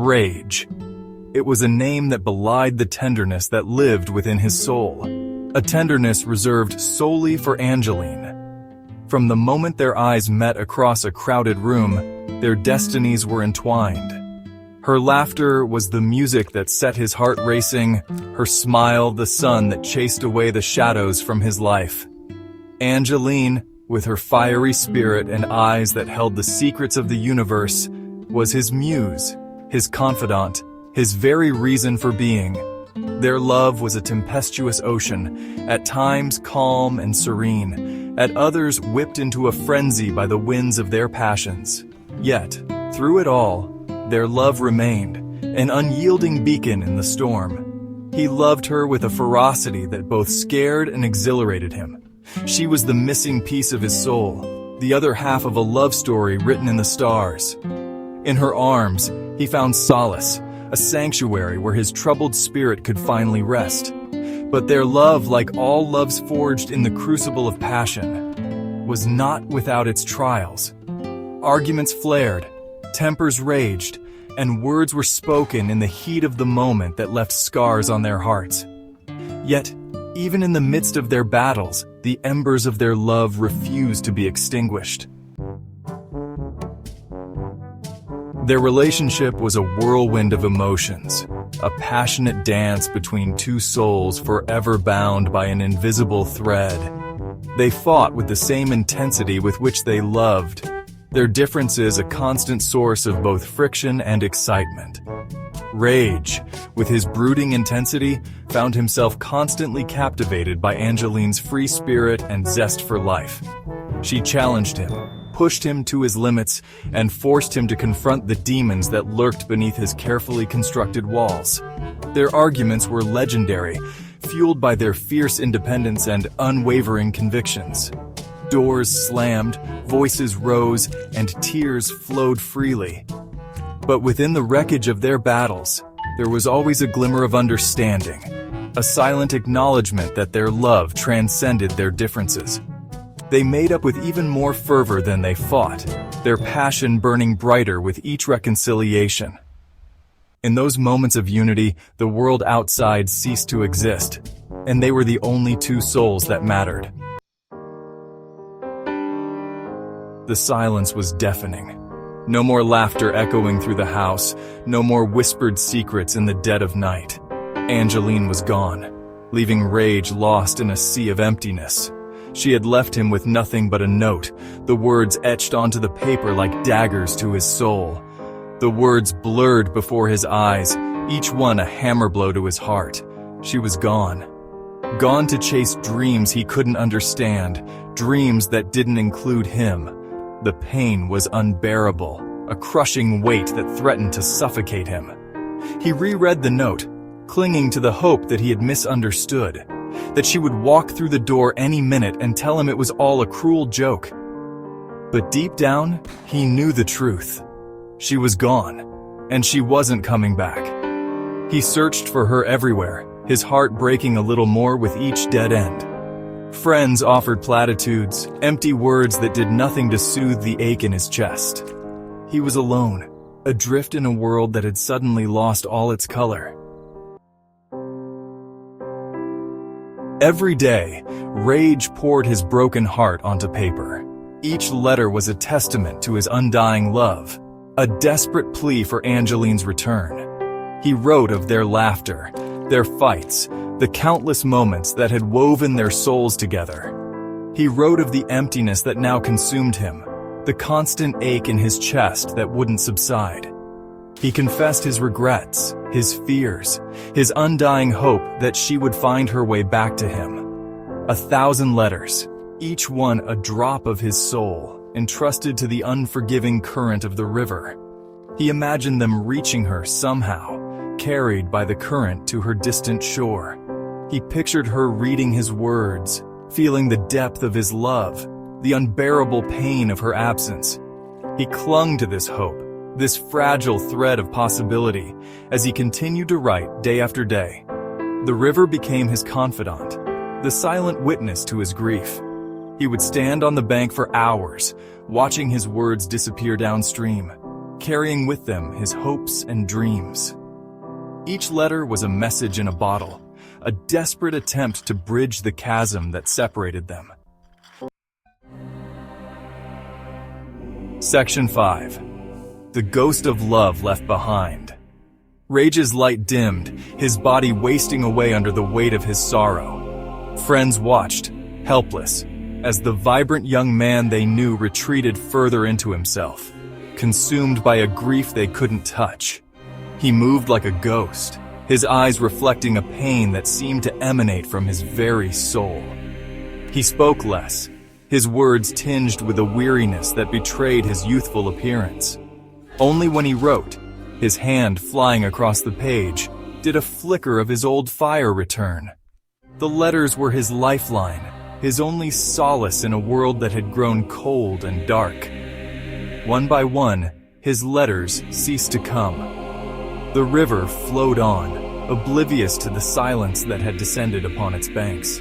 Rage. It was a name that belied the tenderness that lived within his soul, a tenderness reserved solely for Angeline. From the moment their eyes met across a crowded room, their destinies were entwined. Her laughter was the music that set his heart racing, her smile the sun that chased away the shadows from his life. Angeline, with her fiery spirit and eyes that held the secrets of the universe, was his muse, his confidant, his very reason for being. Their love was a tempestuous ocean, at times calm and serene, at others whipped into a frenzy by the winds of their passions. Yet, through it all, their love remained, an unyielding beacon in the storm. He loved her with a ferocity that both scared and exhilarated him. She was the missing piece of his soul, the other half of a love story written in the stars. In her arms, he found solace, a sanctuary where his troubled spirit could finally rest. But their love, like all loves forged in the crucible of passion, was not without its trials. Arguments flared, tempers raged, and words were spoken in the heat of the moment that left scars on their hearts. Yet, even in the midst of their battles, the embers of their love refused to be extinguished. Their relationship was a whirlwind of emotions, a passionate dance between two souls forever bound by an invisible thread. They fought with the same intensity with which they loved, their differences a constant source of both friction and excitement. Rage, with his brooding intensity, found himself constantly captivated by Angeline's free spirit and zest for life. She challenged him, pushed him to his limits, and forced him to confront the demons that lurked beneath his carefully constructed walls. Their arguments were legendary, fueled by their fierce independence and unwavering convictions. Doors slammed, voices rose, and tears flowed freely. But within the wreckage of their battles, there was always a glimmer of understanding, a silent acknowledgement that their love transcended their differences. They made up with even more fervor than they fought, their passion burning brighter with each reconciliation. In those moments of unity, the world outside ceased to exist, and they were the only two souls that mattered. The silence was deafening. No more laughter echoing through the house, no more whispered secrets in the dead of night. Angeline was gone, leaving Rage lost in a sea of emptiness. She had left him with nothing but a note, the words etched onto the paper like daggers to his soul. The words blurred before his eyes, each one a hammer blow to his heart. She was gone. Gone to chase dreams he couldn't understand, dreams that didn't include him. The pain was unbearable, a crushing weight that threatened to suffocate him. He reread the note, clinging to the hope that he had misunderstood, that she would walk through the door any minute and tell him it was all a cruel joke. But deep down, he knew the truth. She was gone, and she wasn't coming back. He searched for her everywhere, his heart breaking a little more with each dead end. Friends offered platitudes, empty words that did nothing to soothe the ache in his chest. He was alone, adrift in a world that had suddenly lost all its color. Every day, Rage poured his broken heart onto paper. Each letter was a testament to his undying love, a desperate plea for Angeline's return. He wrote of their laughter, their fights, the countless moments that had woven their souls together. He wrote of the emptiness that now consumed him, the constant ache in his chest that wouldn't subside. He confessed his regrets, his fears, his undying hope that she would find her way back to him. 1,000 letters, each one a drop of his soul, entrusted to the unforgiving current of the river. He imagined them reaching her somehow, carried by the current to her distant shore. He pictured her reading his words, feeling the depth of his love, the unbearable pain of her absence. He clung to this hope, this fragile thread of possibility, as he continued to write day after day. The river became his confidant, the silent witness to his grief. He would stand on the bank for hours, watching his words disappear downstream, carrying with them his hopes and dreams. Each letter was a message in a bottle, a desperate attempt to bridge the chasm that separated them. Section 5. The Ghost of Love Left Behind. Rage's light dimmed, his body wasting away under the weight of his sorrow. Friends watched, helpless, as the vibrant young man they knew retreated further into himself, consumed by a grief they couldn't touch. He moved like a ghost, his eyes reflecting a pain that seemed to emanate from his very soul. He spoke less, his words tinged with a weariness that betrayed his youthful appearance. Only when he wrote, his hand flying across the page, did a flicker of his old fire return. The letters were his lifeline, his only solace in a world that had grown cold and dark. One by one, his letters ceased to come. The river flowed on, oblivious to the silence that had descended upon its banks.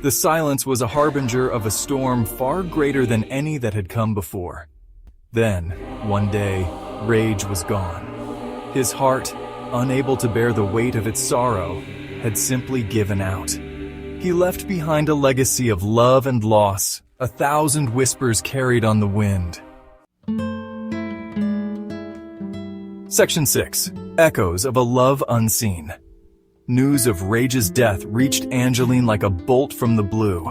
The silence was a harbinger of a storm far greater than any that had come before. Then, one day, Rage was gone. His heart, unable to bear the weight of its sorrow, had simply given out. He left behind a legacy of love and loss, 1,000 whispers carried on the wind. Section 6. Echoes of a Love Unseen. News of Rage's death reached Angeline like a bolt from the blue.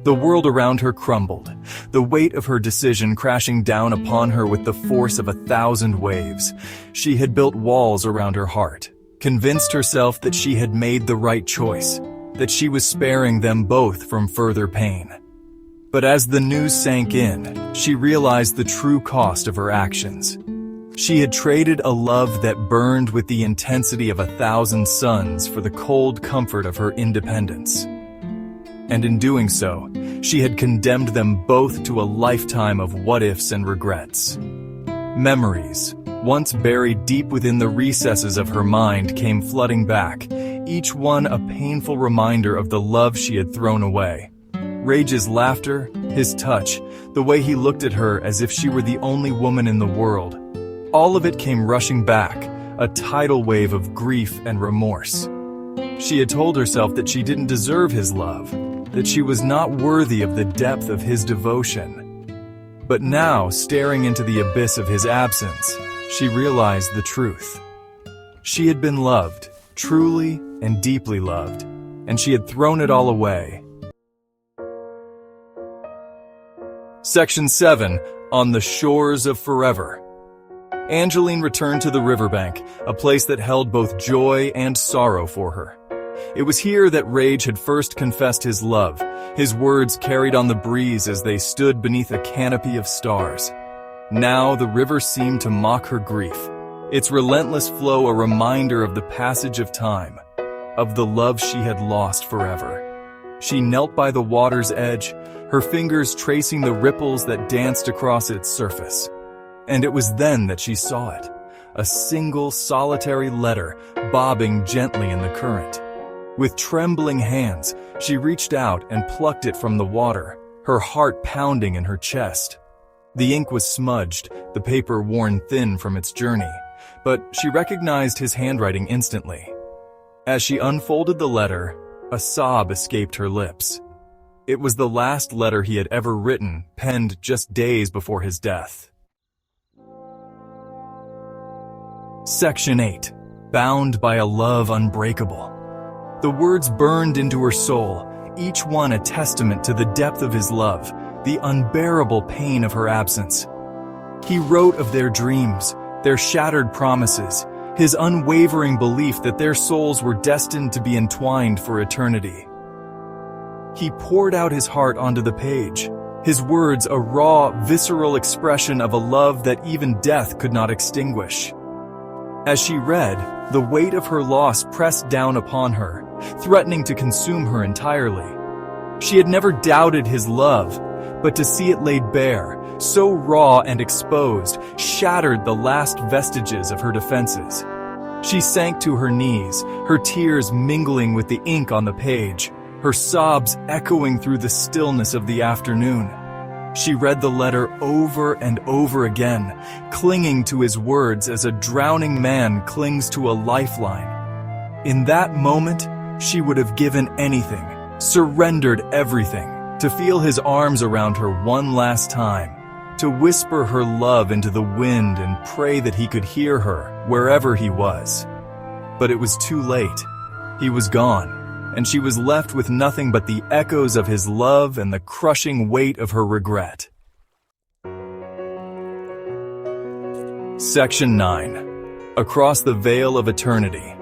The world around her crumbled, the weight of her decision crashing down upon her with the force of 1,000 waves. She had built walls around her heart, convinced herself that she had made the right choice, that she was sparing them both from further pain. But as the news sank in, she realized the true cost of her actions. She had traded a love that burned with the intensity of 1,000 suns for the cold comfort of her independence. And in doing so, she had condemned them both to a lifetime of what-ifs and regrets. Memories, once buried deep within the recesses of her mind, came flooding back, each one a painful reminder of the love she had thrown away. Rage's laughter, his touch, the way he looked at her as if she were the only woman in the world. All of it came rushing back, a tidal wave of grief and remorse. She had told herself that she didn't deserve his love, that she was not worthy of the depth of his devotion. But now, staring into the abyss of his absence, she realized the truth. She had been loved, truly and deeply loved, and she had thrown it all away. Section 7. On the Shores of Forever. Angeline returned to the riverbank, a place that held both joy and sorrow for her. It was here that Rage had first confessed his love, his words carried on the breeze as they stood beneath a canopy of stars. Now the river seemed to mock her grief, its relentless flow a reminder of the passage of time, of the love she had lost forever. She knelt by the water's edge, her fingers tracing the ripples that danced across its surface. And it was then that she saw it, a single solitary letter bobbing gently in the current. With trembling hands, she reached out and plucked it from the water, her heart pounding in her chest. The ink was smudged, the paper worn thin from its journey, but she recognized his handwriting instantly. As she unfolded the letter, a sob escaped her lips. It was the last letter he had ever written, penned just days before his death. Section 8. Bound by a Love Unbreakable. The words burned into her soul, each one a testament to the depth of his love, the unbearable pain of her absence. He wrote of their dreams, their shattered promises, his unwavering belief that their souls were destined to be entwined for eternity. He poured out his heart onto the page, his words a raw, visceral expression of a love that even death could not extinguish. As she read, the weight of her loss pressed down upon her, threatening to consume her entirely. She had never doubted his love, but to see it laid bare, so raw and exposed, shattered the last vestiges of her defenses. She sank to her knees, her tears mingling with the ink on the page, her sobs echoing through the stillness of the afternoon. She read the letter over and over again, clinging to his words as a drowning man clings to a lifeline. In that moment, she would have given anything, surrendered everything, to feel his arms around her one last time, to whisper her love into the wind and pray that he could hear her wherever he was. But it was too late. He was gone, and she was left with nothing but the echoes of his love and the crushing weight of her regret. Section 9. Across the veil of eternity.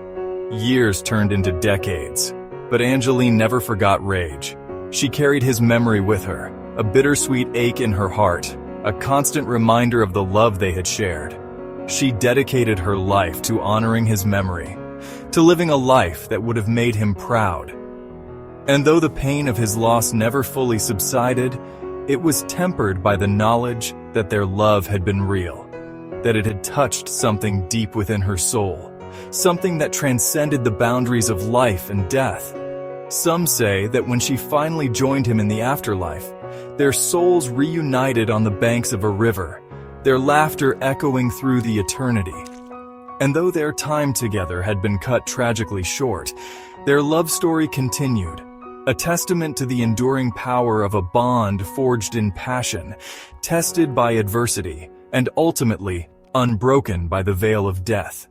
Years turned into decades, but Angeline never forgot Rage. She carried his memory with her, a bittersweet ache in her heart, a constant reminder of the love they had shared. She dedicated her life to honoring his memory, to living a life that would have made him proud. And though the pain of his loss never fully subsided, it was tempered by the knowledge that their love had been real, that it had touched something deep within her soul, something that transcended the boundaries of life and death. Some say that when she finally joined him in the afterlife, their souls reunited on the banks of a river, their laughter echoing through the eternity. And though their time together had been cut tragically short, their love story continued, a testament to the enduring power of a bond forged in passion, tested by adversity, and ultimately unbroken by the veil of death.